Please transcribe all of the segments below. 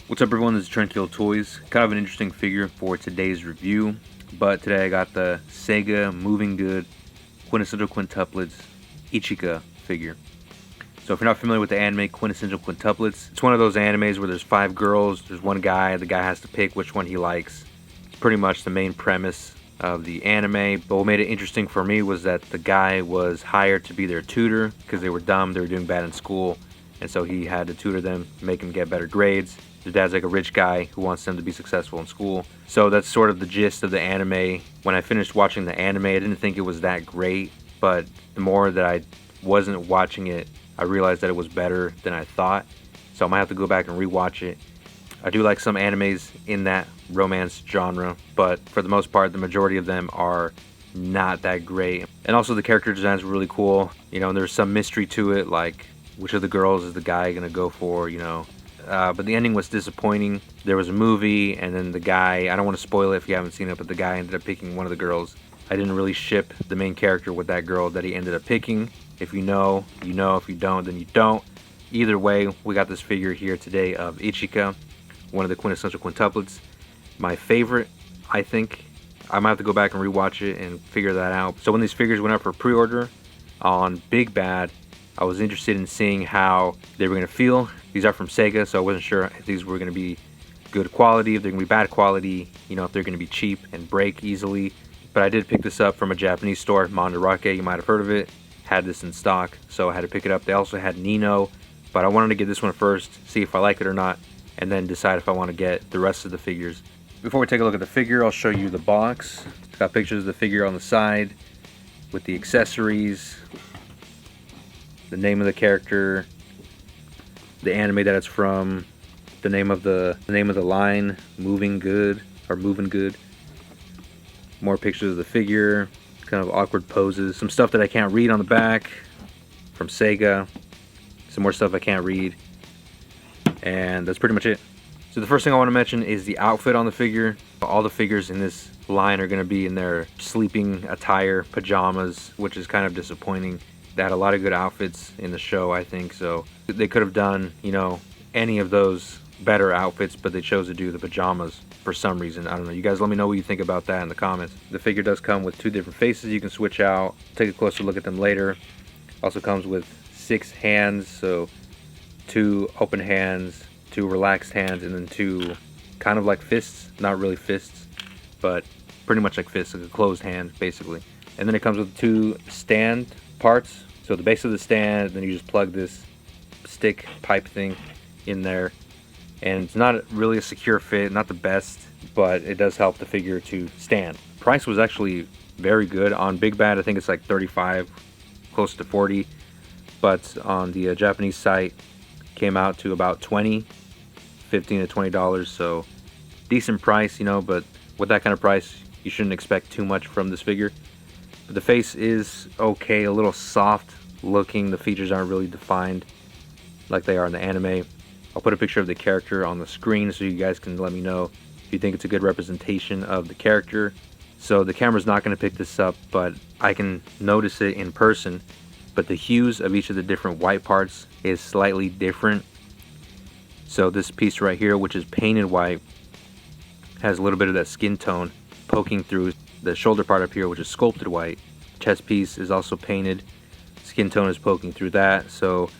What's up everyone, this is Tranquil Toys. Kind of an interesting figure for today's review, but today I got the Sega Moving Good Quintessential Quintuplets Ichika figure. So if you're not familiar with the anime Quintessential Quintuplets, it's one of those animes where there's 5 girls, there's one guy, the guy has to pick which one he likes. It's pretty much the main premise of the anime, but what made it interesting for me was that the guy was hired to be their tutor because they were dumb, they were doing bad in school, and so he had to tutor them, make them get better grades. Their dad's like a rich guy who wants them to be successful in school. So that's sort of the gist of the anime. When I finished watching the anime, I didn't think it was that great, but the more that I wasn't watching it, I realized that it was better than I thought. So I might have to go back and rewatch it. I do like some animes in that romance genre, but for the most part, the majority of them are not that great. And also the character designs were really cool. You know, there's some mystery to it, like which of the girls is the guy gonna go for, you know. But the ending was disappointing. There was a movie, and then the guy, I don't want to spoil it if you haven't seen it, but the guy ended up picking one of the girls. I didn't really ship the main character with that girl that he ended up picking. If you know, you know. If you don't, then you don't. Either way, we got this figure here today of Ichika, one of the Quintessential Quintuplets. My favorite, I think. I might have to go back and rewatch it and figure that out. So when these figures went up for pre-order on Big Bad, I was interested in seeing how they were going to feel. These are from Sega, so I wasn't sure if these were going to be good quality, if they're going to be bad quality, you know, if they're going to be cheap and break easily. But I did pick this up from a Japanese store, Mandarake, you might have heard of it. Had this in stock, so I had to pick it up. They also had Nino, but I wanted to get this one first, see if I like it or not, and then decide if I want to get the rest of the figures. Before we take a look at the figure, I'll show you the box. It's got pictures of the figure on the side with the accessories, the name of the character, the anime that it's from, the name of the line, Moving Good or Moving Good. More pictures of the figure, kind of awkward poses, some stuff that I can't read on the back from Sega, some more stuff I can't read, and that's pretty much it. So the first thing I want to mention is the outfit on the figure. All the figures in this line are going to be in their sleeping attire, pajamas, which is kind of disappointing. They had a lot of good outfits in the show, I think, so they could have done, you know, any of those better outfits, but they chose to do the pajamas for some reason. I don't know. You guys let me know what you think about that in the comments. The figure does come with 2 different faces you can switch out. Take a closer look at them later. Also comes with 6 hands, so 2 open hands, 2 relaxed hands, and then 2 kind of like fists. Not really fists, but pretty much like fists, like a closed hand, basically. And then it comes with 2 stand parts. So the base of the stand, then you just plug this stick pipe thing in there. And it's not really a secure fit, not the best, but it does help the figure to stand. Price was actually very good. On Big Bad, I think it's like 35, close to 40. But on the Japanese site, came out to about 20, $15 to $20. So decent price, you know, but with that kind of price, you shouldn't expect too much from this figure. But the face is okay, a little soft looking. The features aren't really defined like they are in the anime. I'll put a picture of the character on the screen so you guys can let me know if you think it's a good representation of the character. So the camera's not going to pick this up, but I can notice it in person. But the hues of each of the different white parts is slightly different. So this piece right here, which is painted white, has a little bit of that skin tone poking through. The shoulder part up here, which is sculpted white. Chest piece is also painted. Skin tone is poking through that. So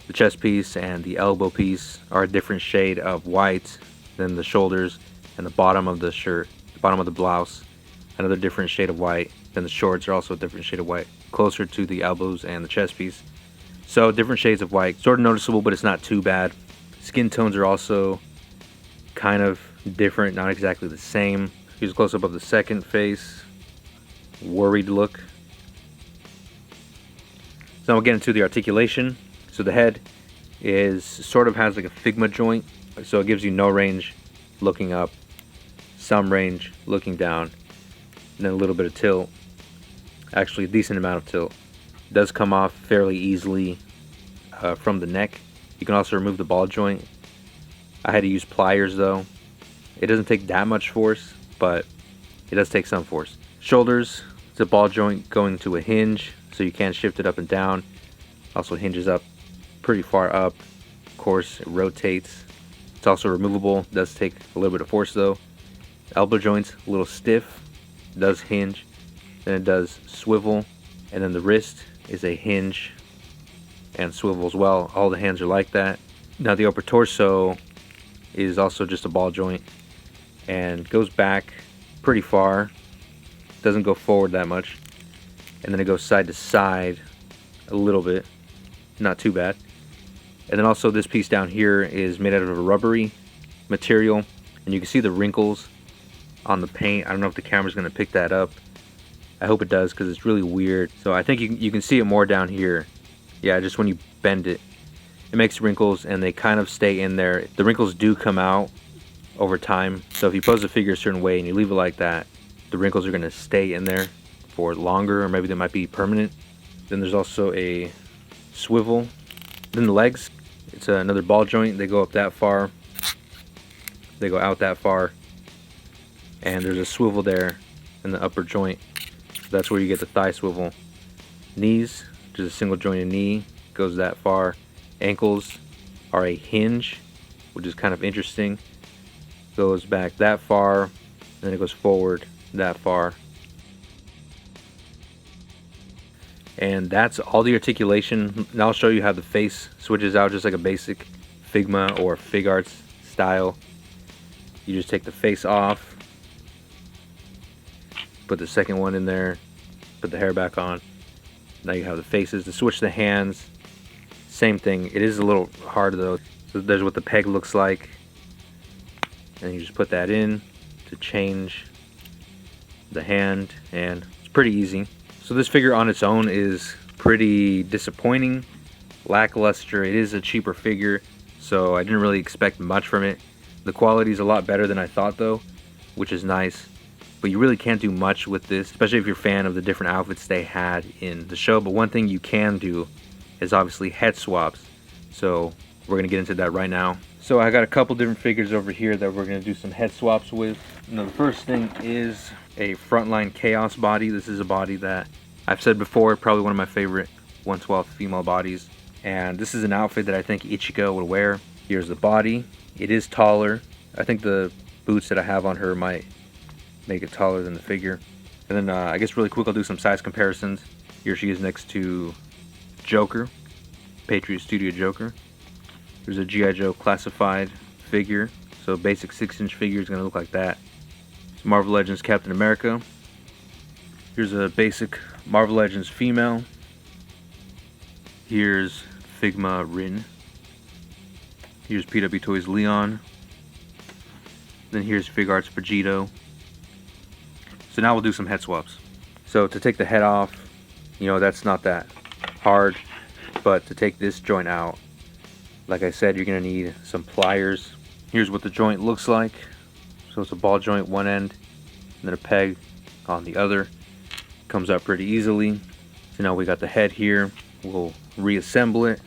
the chest piece and the elbow piece are a different shade of white than the shoulders and the bottom of the shirt, the bottom of the blouse, another different shade of white. Then the shorts are also a different shade of white, closer to the elbows and the chest piece. So different shades of white, sort of noticeable, but it's not too bad. Skin tones are also kind of different, not exactly the same. Here's a close-up of the second face. Worried look. So now we'll get into the articulation. So the head is sort of has like a Figma joint. So it gives you no range looking up, some range looking down, and then a little bit of tilt. Actually a decent amount of tilt. It does come off fairly easily from the neck. You can also remove the ball joint. I had to use pliers though. It doesn't take that much force, but it does take some force. Shoulders, it's a ball joint going to a hinge, so you can shift it up and down. Also hinges up pretty far up. Of course, it rotates. It's also removable. It does take a little bit of force though. Elbow joint's a little stiff. It does hinge. Then it does swivel. And then the wrist is a hinge and swivel as well. All the hands are like that. Now the upper torso is also just a ball joint and goes back pretty far. Doesn't go forward that much. And then it goes side to side a little bit. Not too bad. And then also this piece down here is made out of a rubbery material. And you can see the wrinkles on the paint. I don't know if the camera's going to pick that up. I hope it does because it's really weird. So I think you can see it more down here. Yeah, just when you bend it, it makes wrinkles and they kind of stay in there. The wrinkles do come out over time. So if you pose the figure a certain way and you leave it like that, the wrinkles are going to stay in there for longer, or maybe they might be permanent. Then there's also a swivel. Then the legs, it's another ball joint. They go up that far. They go out that far. And there's a swivel there in the upper joint. That's where you get the thigh swivel. Knees, which is a single jointed knee, goes that far. Ankles are a hinge, which is kind of interesting. Goes back that far, and then it goes forward that far. And that's all the articulation. Now I'll show you how the face switches out just like a basic Figma or FigArts style. You just take the face off, put the second one in there, put the hair back on. Now you have the faces. To switch the hands, same thing. It is a little hard though. So there's what the peg looks like. And you just put that in to change the hand, and it's pretty easy. So this figure on its own is pretty disappointing, lackluster. It is a cheaper figure, so I didn't really expect much from it. The quality is a lot better than I thought though, which is nice. But you really can't do much with this, especially if you're a fan of the different outfits they had in the show. But one thing you can do is obviously head swaps. So we're going to get into that right now. So I got a couple different figures over here that we're going to do some head swaps with. Now the first thing is a Frontline Chaos body. This is a body that I've said before, probably one of my favorite 1/12 female bodies. And this is an outfit that I think Ichika would wear. Here's the body. It is taller. I think the boots that I have on her might make it taller than the figure. And then I guess really quick, I'll do some size comparisons. Here she is next to Joker, Patriot Studio Joker. There's a G.I. Joe classified figure. So basic 6-inch figure is going to look like that. It's Marvel Legends Captain America. Here's a basic Marvel Legends female. Here's Figma Rin. Here's PW Toys Leon. Then here's FigArts Vegito. So now we'll do some head swaps. So to take the head off, you know, that's not that hard. But to take this joint out, like I said, you're going to need some pliers. Here's what the joint looks like. So it's a ball joint one end, and then a peg on the other. Comes out pretty easily. So now we got the head here. We'll reassemble it.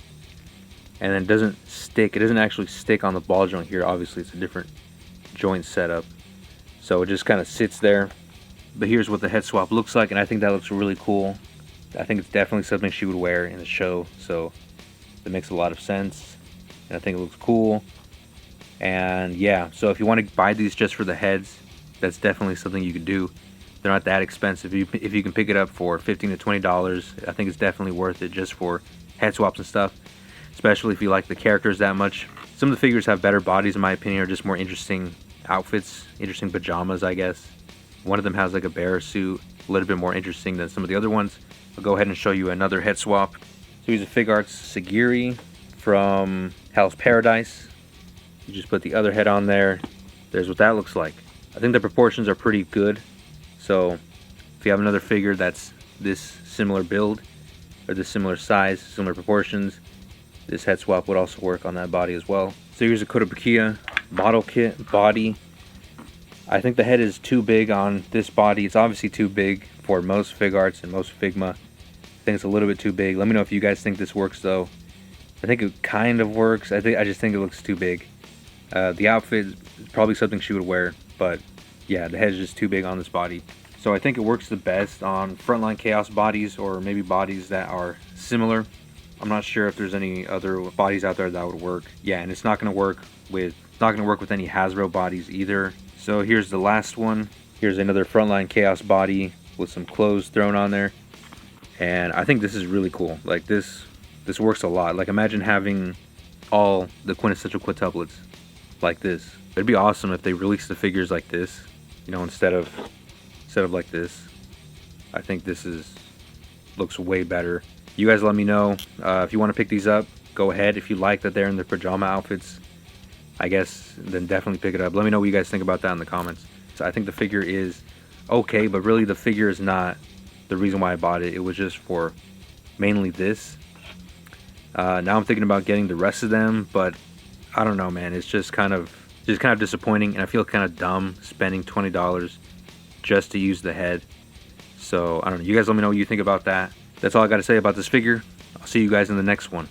And then it doesn't stick. It doesn't actually stick on the ball joint here. Obviously, it's a different joint setup. So it just kind of sits there. But here's what the head swap looks like, and I think that looks really cool. I think it's definitely something she would wear in the show. So it makes a lot of sense. And I think it looks cool. And yeah, so if you want to buy these just for the heads, that's definitely something you could do. They're not that expensive. If you can pick it up for $15 to $20, I think it's definitely worth it just for head swaps and stuff. Especially if you like the characters that much. Some of the figures have better bodies in my opinion, or just more interesting outfits, interesting pajamas I guess. One of them has like a bear suit, a little bit more interesting than some of the other ones. I'll go ahead and show you another head swap. So here's a FigArts Sagiri from Hell's Paradise. You just put the other head on there. There's what that looks like. I think the proportions are pretty good. So if you have another figure that's this similar build, or this similar size, similar proportions, this head swap would also work on that body as well. So here's a Kotobukiya model kit body. I think the head is too big on this body. It's obviously too big for most FigArts and most Figma. I think it's a little bit too big. Let me know if you guys think this works though. I think it kind of works. I just think it looks too big. The outfit is probably something she would wear, but yeah, the head is just too big on this body. So I think it works the best on Frontline Chaos bodies, or maybe bodies that are similar. I'm not sure if there's any other bodies out there that would work. Yeah, and it's not going to work with It's not going to work with any Hasbro bodies either. So here's the last one. Here's another Frontline Chaos body with some clothes thrown on there. And I think this is really cool. Like this works a lot. Like imagine having all the Quintessential Quintuplets like this. It'd be awesome if they released the figures like this, you know, instead of like this. I think this looks way better. You guys let me know if you want to pick these up. Go ahead. If you like that they're in their pajama outfits, I guess, then definitely pick it up. Let me know what you guys think about that in the comments. So I think the figure is okay, but really the figure is not the reason why I bought it. It was just for mainly this. Now I'm thinking about getting the rest of them, but I don't know, man. It's just kind of disappointing, and I feel kind of dumb spending $20 just to use the head. So I don't know. You guys let me know what you think about that. That's all I got to say about this figure. I'll see you guys in the next one.